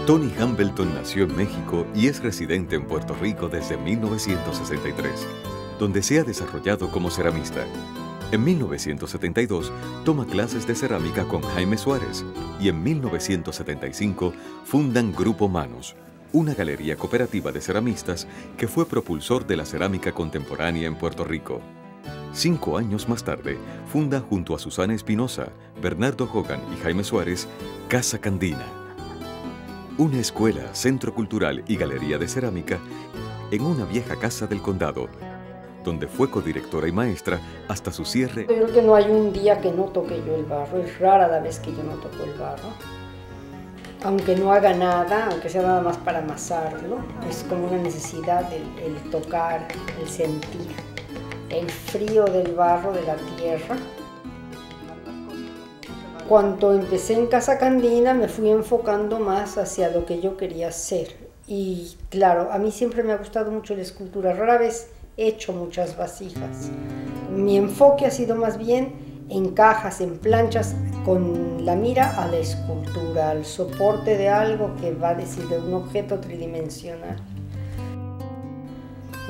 Tony Hambleton nació en México y es residente en Puerto Rico desde 1963, donde se ha desarrollado como ceramista. En 1972 toma clases de cerámica con Jaime Suárez y en 1975 fundan Grupo Manos, una galería cooperativa de ceramistas que fue propulsor de la cerámica contemporánea en Puerto Rico. 5 años más tarde, funda junto a Susana Espinosa, Bernardo Hogan y Jaime Suárez, Casa Candina, una escuela, centro cultural y galería de cerámica en una vieja casa del condado, donde fue codirectora y maestra hasta su cierre. Yo creo que no hay un día que no toque yo el barro, es rara la vez que yo no toco el barro. Aunque no haga nada, aunque sea nada más para amasarlo, es como una necesidad el tocar, el sentir, el frío del barro, de la tierra. Cuando empecé en Casa Candina me fui enfocando más hacia lo que yo quería hacer. Y claro, a mí siempre me ha gustado mucho la escultura, rara vez he hecho muchas vasijas. Mi enfoque ha sido más bien en cajas, en planchas, con la mira a la escultura, al soporte de algo que va a decir de un objeto tridimensional.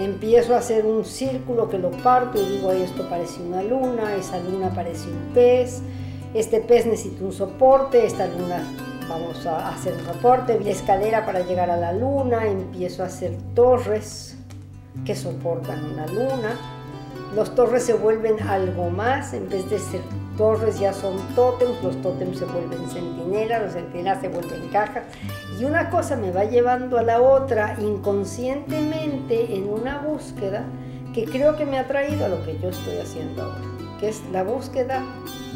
Empiezo a hacer un círculo que lo parto y digo, esto parece una luna, esa luna parece un pez, este pez necesita un soporte, esta luna vamos a hacer un soporte, la escalera para llegar a la luna, empiezo a hacer torres que soportan una luna. Los torres se vuelven algo más, en vez de ser torres ya son tótems, los tótems se vuelven centinelas, los centinelas se vuelven cajas, y una cosa me va llevando a la otra inconscientemente en una búsqueda que creo que me ha traído a lo que yo estoy haciendo ahora, que es la búsqueda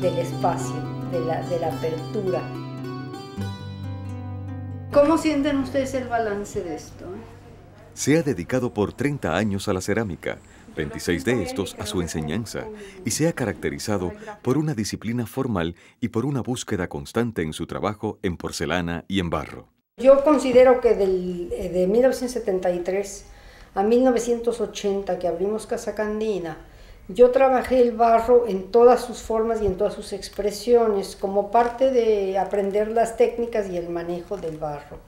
del espacio, de la apertura. ¿Cómo sienten ustedes el balance de esto? Se ha dedicado por 30 años a la cerámica, 26 de estos a su enseñanza, y se ha caracterizado por una disciplina formal y por una búsqueda constante en su trabajo en porcelana y en barro. Yo considero que de 1973 a 1980, que abrimos Casa Candina, yo trabajé el barro en todas sus formas y en todas sus expresiones como parte de aprender las técnicas y el manejo del barro.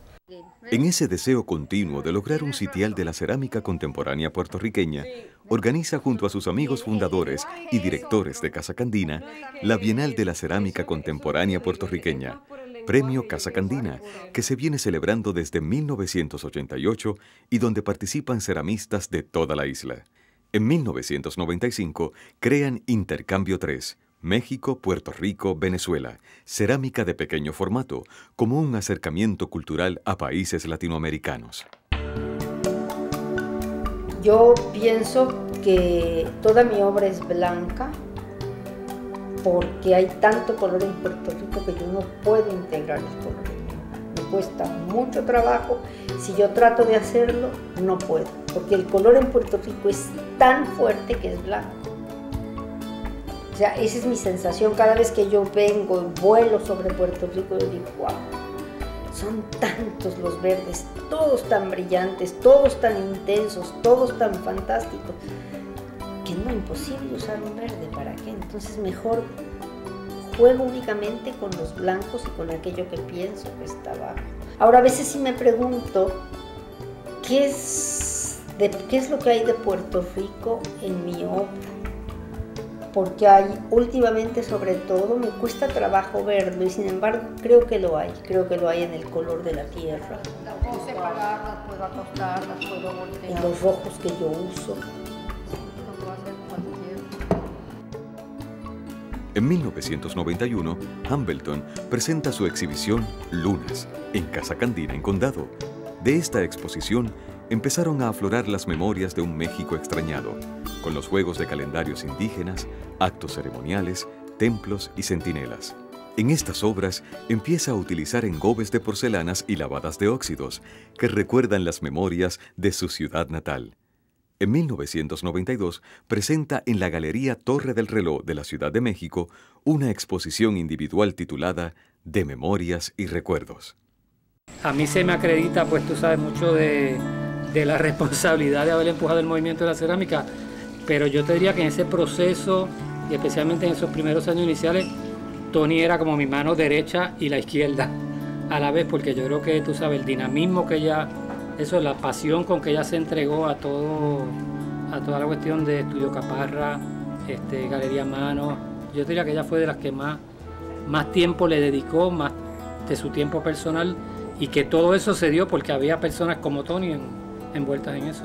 En ese deseo continuo de lograr un sitial de la cerámica contemporánea puertorriqueña, organiza junto a sus amigos fundadores y directores de Casa Candina la Bienal de la Cerámica Contemporánea Puertorriqueña, Premio Casa Candina, que se viene celebrando desde 1988 y donde participan ceramistas de toda la isla. En 1995 crean Intercambio 3, México, Puerto Rico, Venezuela, cerámica de pequeño formato, como un acercamiento cultural a países latinoamericanos. Yo pienso que toda mi obra es blanca porque hay tanto color en Puerto Rico que yo no puedo integrar el color. Me cuesta mucho trabajo. Si yo trato de hacerlo, no puedo, porque el color en Puerto Rico es tan fuerte que es blanco. O sea, esa es mi sensación cada vez que yo vengo y vuelo sobre Puerto Rico. Yo digo, wow, son tantos los verdes, todos tan brillantes, todos tan intensos, todos tan fantásticos, que no es imposible usar un verde, ¿para qué? Entonces mejor juego únicamente con los blancos y con aquello que pienso que está abajo. Ahora a veces sí me pregunto, ¿qué es lo que hay de Puerto Rico en mi obra? Porque hay, últimamente sobre todo, me cuesta trabajo verlo y sin embargo creo que lo hay en el color de la tierra. Puedo separarlas, puedo acostarlas, puedo voltear. En los rojos que yo uso. En 1991, Hambleton presenta su exhibición Lunas en Casa Candina, en Condado. De esta exposición empezaron a aflorar las memorias de un México extrañado, con los juegos de calendarios indígenas, actos ceremoniales, templos y centinelas. En estas obras empieza a utilizar engobes de porcelanas y lavadas de óxidos que recuerdan las memorias de su ciudad natal. En 1992 presenta en la Galería Torre del Reloj de la Ciudad de México una exposición individual titulada De Memorias y Recuerdos. A mí se me acredita, pues tú sabes, mucho de la responsabilidad de haber empujado el movimiento de la cerámica, pero yo te diría que en ese proceso, y especialmente en esos primeros años iniciales, Tony era como mi mano derecha y la izquierda, a la vez, porque yo creo que tú sabes, el dinamismo que ella, eso, la pasión con que ella se entregó a toda la cuestión de Estudio Caparra, Galería Mano. Yo diría que ella fue de las que más tiempo le dedicó, más de su tiempo personal, y que todo eso se dio porque había personas como Toni envueltas en eso.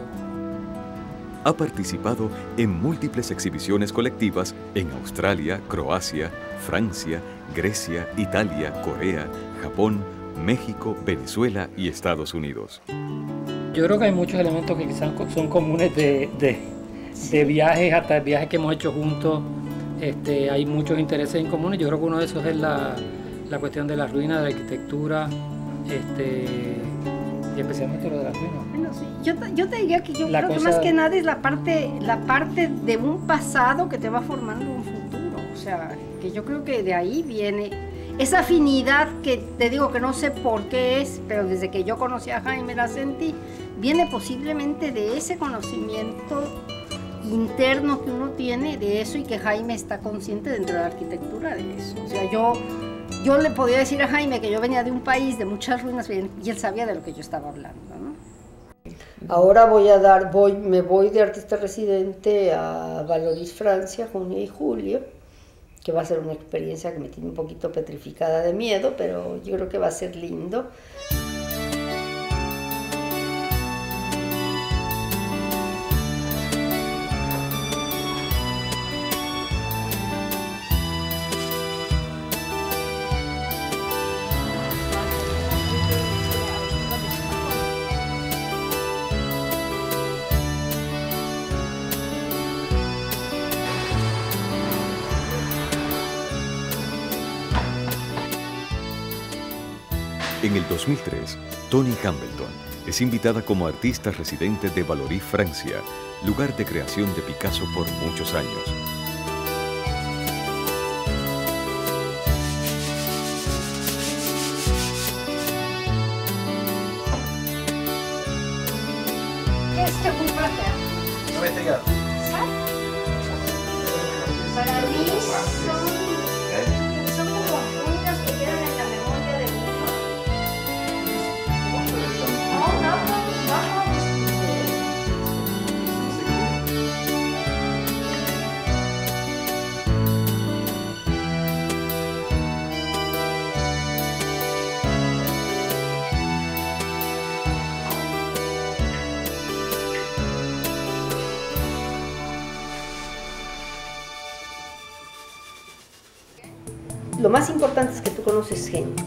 Ha participado en múltiples exhibiciones colectivas en Australia, Croacia, Francia, Grecia, Italia, Corea, Japón, México, Venezuela y Estados Unidos. Yo creo que hay muchos elementos que quizás son comunes de viajes, hasta viajes que hemos hecho juntos. Hay muchos intereses en comunes. Yo creo que uno de esos es la cuestión de la ruina, de la arquitectura, y especialmente lo de las ruinas. Bueno, sí. Yo te diría que yo creo que más que nada es la parte de un pasado que te va formando un futuro. O sea, que yo creo que de ahí viene esa afinidad que te digo que no sé por qué es, pero desde que yo conocí a Jaime la sentí, viene posiblemente de ese conocimiento interno que uno tiene de eso y que Jaime está consciente dentro de la arquitectura de eso. O sea, yo le podía decir a Jaime que yo venía de un país de muchas ruinas y él sabía de lo que yo estaba hablando, ¿no? Ahora me voy de artista residente a Valoris, Francia, junio y julio, que va a ser una experiencia que me tiene un poquito petrificada de miedo, pero yo creo que va a ser lindo. En el 2003, Toni Hambleton es invitada como artista residente de Valoris, Francia, lugar de creación de Picasso por muchos años. ¿Qué es que compraste? Para mí son como puntas que quedan en la memoria de mi hijo. Lo más importante es que tú conoces gente,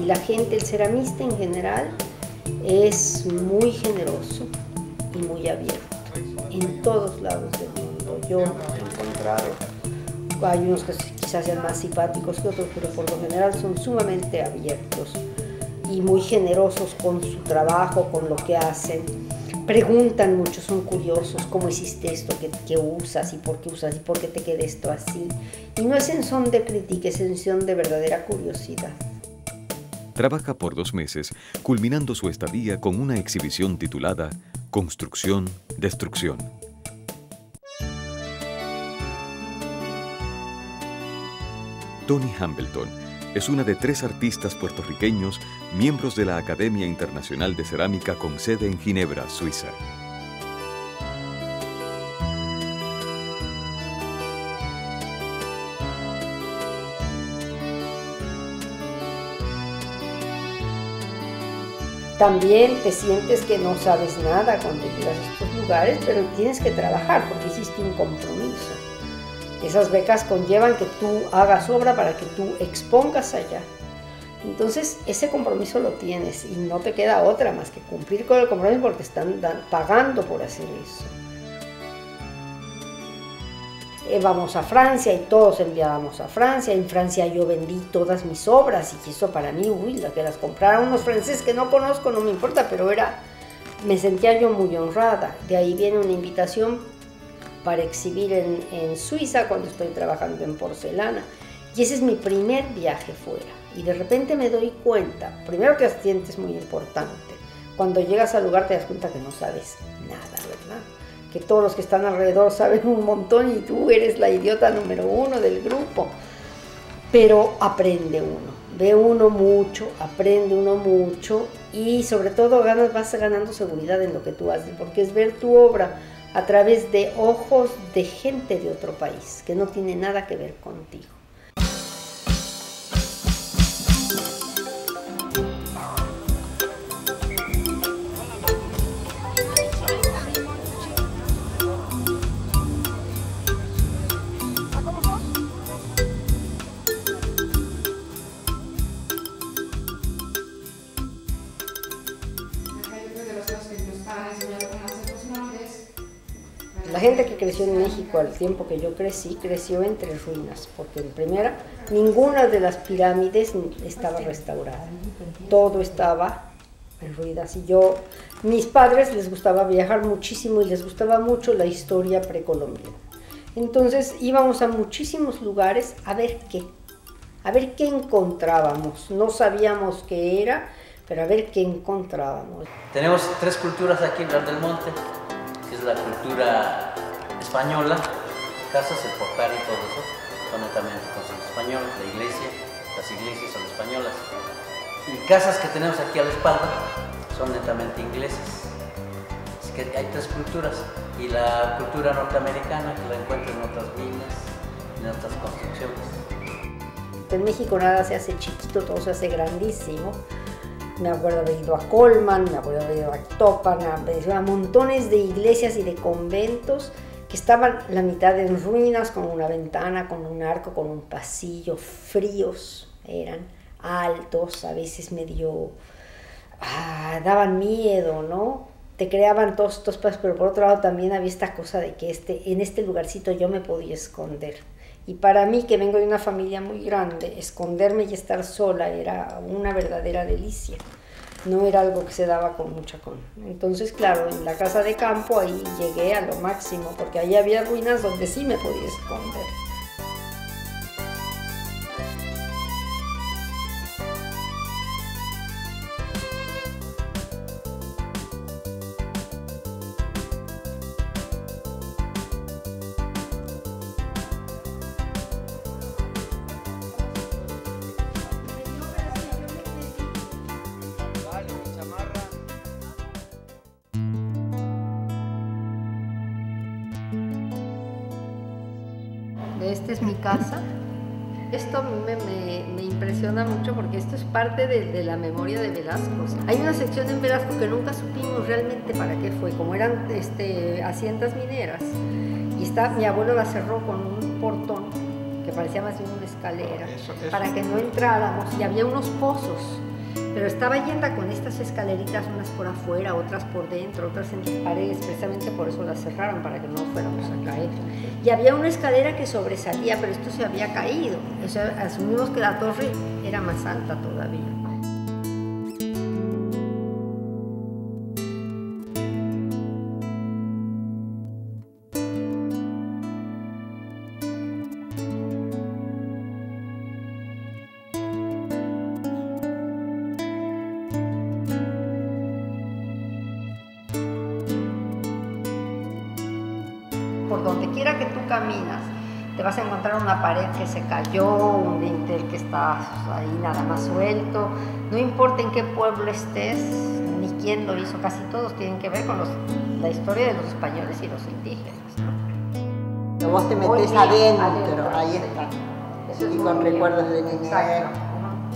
y la gente, el ceramista en general, es muy generoso y muy abierto en todos lados del mundo. Yo he encontrado, hay unos que quizás sean más simpáticos que otros, pero por lo general son sumamente abiertos y muy generosos con su trabajo, con lo que hacen. Preguntan mucho, son curiosos, ¿cómo hiciste esto? ¿Qué usas? ¿Y por qué usas? ¿Y por qué te queda esto así? Y no es en son de crítica, es en son de verdadera curiosidad. Trabaja por 2 meses, culminando su estadía con una exhibición titulada Construcción, Destrucción. Toni Hambleton es una de 3 artistas puertorriqueños, miembros de la Academia Internacional de Cerámica con sede en Ginebra, Suiza. También te sientes que no sabes nada cuando llegas a estos lugares, pero tienes que trabajar porque hiciste un compromiso. Esas becas conllevan que tú hagas obra para que tú expongas allá. Entonces, ese compromiso lo tienes y no te queda otra más que cumplir con el compromiso porque están pagando por hacer eso. Vamos a Francia y todos enviábamos a Francia. En Francia yo vendí todas mis obras y eso para mí, la que las compraron unos franceses que no conozco, no me importa, pero me sentía yo muy honrada. De ahí viene una invitación para exhibir en Suiza cuando estoy trabajando en porcelana. Y ese es mi primer viaje fuera. Y de repente me doy cuenta, primero que te sientes muy importante. Cuando llegas al lugar te das cuenta que no sabes nada, ¿verdad? Que todos los que están alrededor saben un montón y tú eres la idiota número 1 del grupo. pero aprende uno, ve uno mucho, aprende uno mucho y sobre todo vas ganando seguridad en lo que tú haces, porque es ver tu obra a través de ojos de gente de otro país, que no tiene nada que ver contigo. La gente que creció en México al tiempo que yo crecí, creció entre ruinas, porque en primera, ninguna de las pirámides estaba restaurada, todo estaba en ruinas. Y mis padres les gustaba viajar muchísimo y les gustaba mucho la historia precolombiana. Entonces íbamos a muchísimos lugares a ver qué encontrábamos. No sabíamos qué era, pero a ver qué encontrábamos. Tenemos 3 culturas aquí en Real del Monte, que es la cultura española, casas, el portal y todo eso, son netamente concepto español, la iglesia, las iglesias son españolas. Y casas que tenemos aquí a la espalda son netamente inglesas. Así que hay 3 culturas. Y la cultura norteamericana, que la encuentro en otras minas, en otras construcciones. En México nada se hace chiquito, todo se hace grandísimo. Me acuerdo haber ido a Colman, me acuerdo haber ido a Topan, a montones de iglesias y de conventos que estaban la mitad en ruinas, con una ventana, con un arco, con un pasillo, fríos eran, altos, a veces medio daban miedo, ¿no? Te creaban todos estos pasos, pero por otro lado también había esta cosa de que en este lugarcito yo me podía esconder. Y para mí, que vengo de una familia muy grande, esconderme y estar sola era una verdadera delicia. No era algo que se daba con mucha Entonces, claro, en la casa de campo ahí llegué a lo máximo, porque ahí había ruinas donde sí me podía esconder. Esta es mi casa. Esto a mí me impresiona mucho porque esto es parte de la memoria de Velasco. Hay una sección en Velasco que nunca supimos realmente para qué fue, como eran haciendas mineras. Y mi abuelo la cerró con un portón que parecía más bien una escalera, para que no entráramos, y había unos pozos. Pero estaba llena con estas escaleritas, unas por afuera, otras por dentro, otras en las paredes, precisamente por eso las cerraron, para que no fuéramos a caer. Y había una escalera que sobresalía, pero esto se había caído. O sea, asumimos que la torre era más alta todavía. Por donde quiera que tú caminas, te vas a encontrar una pared que se cayó, un dintel que está ahí nada más suelto. No importa en qué pueblo estés, ni quién lo hizo, casi todos tienen que ver con la historia de los españoles y los indígenas, ¿no? Pero vos te metés adentro, ahí está. Y con recuerdos de niñez,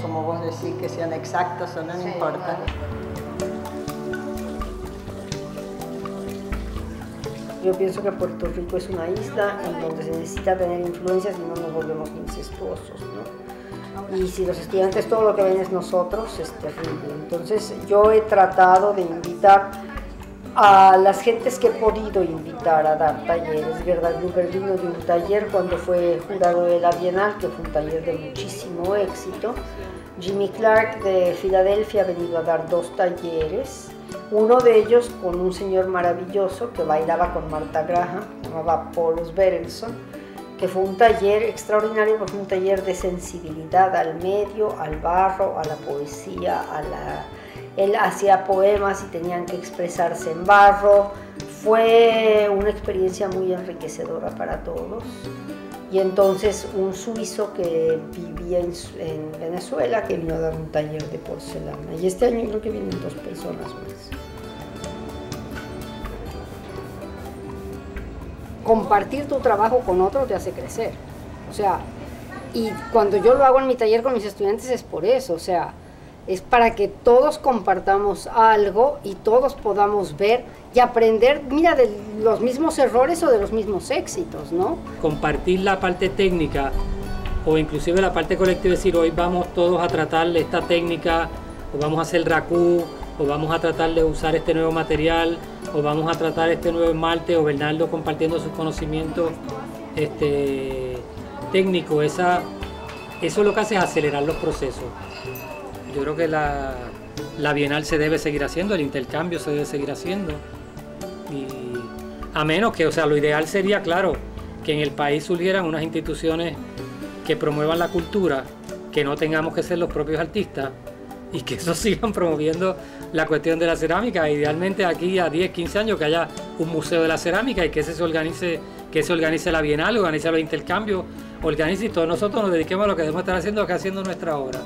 como vos decís, que sean exactos o no, no importa. Yo pienso que Puerto Rico es una isla en donde se necesita tener influencias y no nos volvemos incestuosos, ¿no? Y si los estudiantes todo lo que ven es nosotros, es terrible. Entonces yo he tratado de invitar a las gentes que he podido invitar a dar talleres. Gerda Gruber vino de un taller cuando fue jurado de la Bienal, que fue un taller de muchísimo éxito. Jimmy Clark de Filadelfia ha venido a dar 2 talleres. Uno de ellos con un señor maravilloso que bailaba con Martha Graham, se llamaba Paulus Berenson, que fue un taller extraordinario porque fue un taller de sensibilidad al medio, al barro, a la poesía, él hacía poemas y tenían que expresarse en barro. Fue una experiencia muy enriquecedora para todos. Y entonces un suizo que vivía en Venezuela, que vino a dar un taller de porcelana. Y este año creo que vienen 2 personas más. Compartir tu trabajo con otro te hace crecer. O sea, y cuando yo lo hago en mi taller con mis estudiantes es por eso, o sea, es para que todos compartamos algo y todos podamos ver y aprender, mira, de los mismos errores o de los mismos éxitos, ¿no? Compartir la parte técnica o inclusive la parte colectiva, es decir, hoy vamos todos a tratar esta técnica, o vamos a hacer racú, o vamos a tratar de usar este nuevo material, o vamos a tratar este nuevo esmalte, o Bernardo compartiendo sus conocimientos técnicos. Eso lo que hace es acelerar los procesos. Yo creo que la Bienal se debe seguir haciendo, el intercambio se debe seguir haciendo. Y a menos que, o sea, lo ideal sería, claro, que en el país surgieran unas instituciones que promuevan la cultura, que no tengamos que ser los propios artistas y que eso sigan promoviendo la cuestión de la cerámica. Idealmente aquí a 10, 15 años que haya un museo de la cerámica y que se organice la Bienal, organice los intercambios, organice y todos nosotros nos dediquemos a lo que debemos estar haciendo, que haciendo nuestra obra.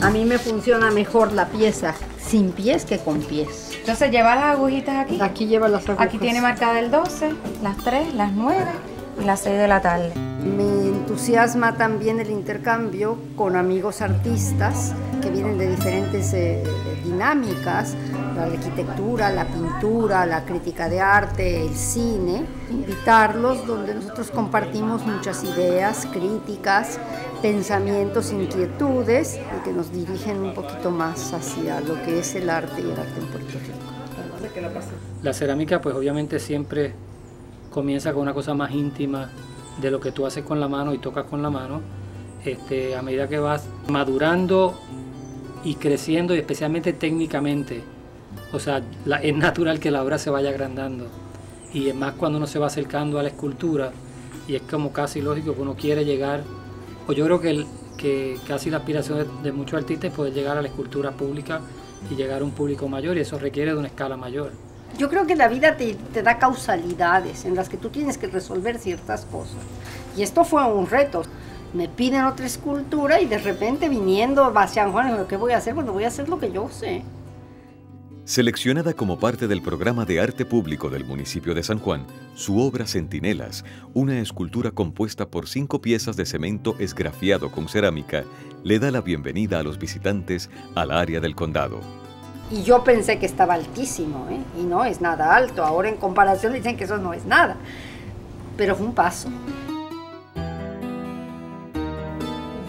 A mí me funciona mejor la pieza sin pies que con pies. Entonces lleva las agujitas aquí. Aquí lleva las agujas. Aquí tiene marcada el 12, las 3, las 9 y las 6 de la tarde. Me entusiasma también el intercambio con amigos artistas que vienen de diferentes dinámicas, la arquitectura, la pintura, la crítica de arte, el cine, invitarlos donde nosotros compartimos muchas ideas, críticas, pensamientos, inquietudes y que nos dirigen un poquito más hacia lo que es el arte y el arte en Puerto Rico. La cerámica pues obviamente siempre comienza con una cosa más íntima de lo que tú haces con la mano y tocas con la mano. A medida que vas madurando y creciendo, y especialmente técnicamente, o sea, es natural que la obra se vaya agrandando, y es más cuando uno se va acercando a la escultura, y es como casi lógico que uno quiere llegar, o yo creo que casi la aspiración de muchos artistas es poder llegar a la escultura pública y llegar a un público mayor, y eso requiere de una escala mayor. Yo creo que la vida te da causalidades en las que tú tienes que resolver ciertas cosas. Y esto fue un reto. Me piden otra escultura y de repente viniendo a San Juan, ¿qué voy a hacer? Bueno, voy a hacer lo que yo sé. Seleccionada como parte del programa de arte público del municipio de San Juan, su obra Centinelas, una escultura compuesta por 5 piezas de cemento esgrafiado con cerámica, le da la bienvenida a los visitantes al área del condado. Y yo pensé que estaba altísimo, y no es nada alto. Ahora en comparación dicen que eso no es nada, pero fue un paso.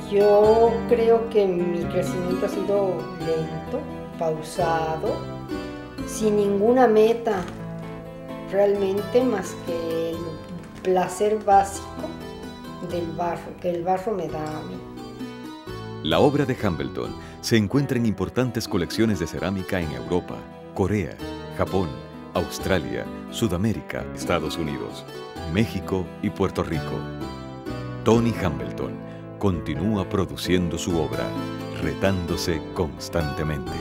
Yo creo que mi crecimiento ha sido lento, pausado, sin ninguna meta realmente más que el placer básico del barro, que el barro me da a mí. La obra de Hambleton se encuentra en importantes colecciones de cerámica en Europa, Corea, Japón, Australia, Sudamérica, Estados Unidos, México y Puerto Rico. Tony Hambleton continúa produciendo su obra, retándose constantemente.